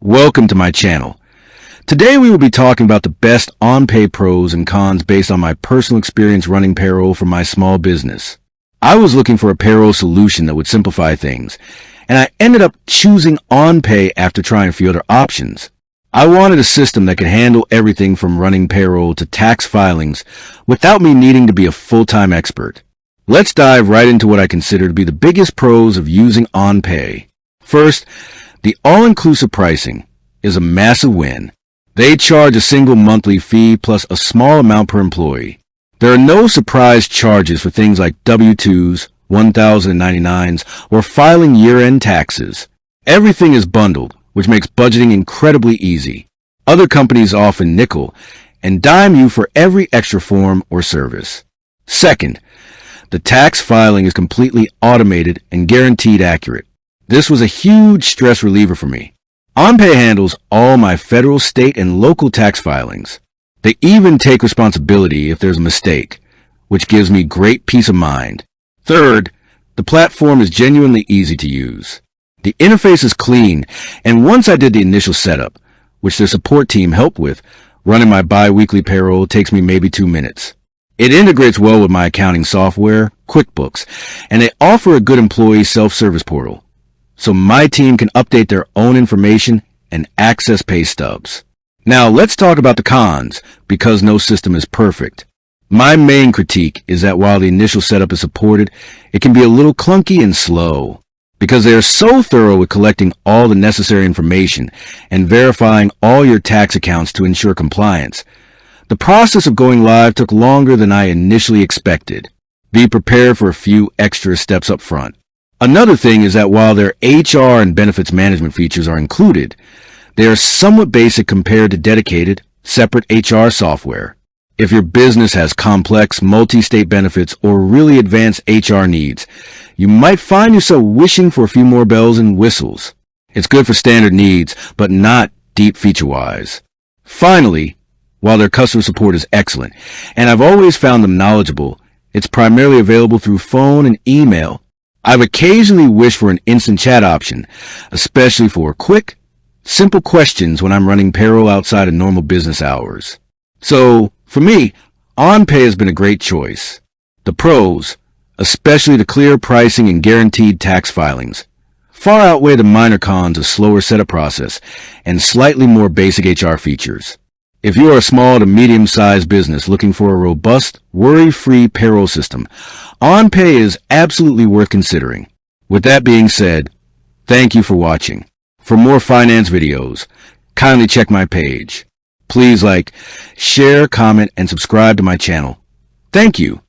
Welcome to my channel. Today we will be talking about the best OnPay pros and cons based on my personal experience running payroll for my small business. I was looking for a payroll solution that would simplify things, and I ended up choosing OnPay after trying a few other options. I wanted a system that could handle everything from running payroll to tax filings without me needing to be a full-time expert. Let's dive right into what I consider to be the biggest pros of using OnPay. First, the all-inclusive pricing is a massive win. They charge a single monthly fee plus a small amount per employee. There are no surprise charges for things like W-2s, 1099s, or filing year-end taxes. Everything is bundled, which makes budgeting incredibly easy. Other companies often nickel and dime you for every extra form or service. Second, the tax filing is completely automated and guaranteed accurate. This was a huge stress reliever for me. OnPay handles all my federal, state, and local tax filings. They even take responsibility if there's a mistake, which gives me great peace of mind. Third, the platform is genuinely easy to use. The interface is clean, and once I did the initial setup, which their support team helped with, running my bi-weekly payroll takes me maybe 2 minutes. It integrates well with my accounting software, QuickBooks, and they offer a good employee self-service portal, so my team can update their own information and access pay stubs. Now let's talk about the cons, because no system is perfect. My main critique is that while the initial setup is supported, it can be a little clunky and slow. Because they are so thorough with collecting all the necessary information and verifying all your tax accounts to ensure compliance, the process of going live took longer than I initially expected. Be prepared for a few extra steps up front. Another thing is that while their HR and benefits management features are included, they are somewhat basic compared to dedicated, separate HR software. If your business has complex, multi-state benefits or really advanced HR needs, you might find yourself wishing for a few more bells and whistles. It's good for standard needs, but not deep feature-wise. Finally, while their customer support is excellent, and I've always found them knowledgeable, it's primarily available through phone and email. I've occasionally wished for an instant chat option, especially for quick, simple questions when I'm running payroll outside of normal business hours. So, for me, OnPay has been a great choice. The pros, especially the clear pricing and guaranteed tax filings, far outweigh the minor cons of slower setup process and slightly more basic HR features. If you are a small to medium-sized business looking for a robust, worry-free payroll system, OnPay is absolutely worth considering. With that being said, thank you for watching. For more finance videos, kindly check my page. Please like, share, comment, and subscribe to my channel. Thank you.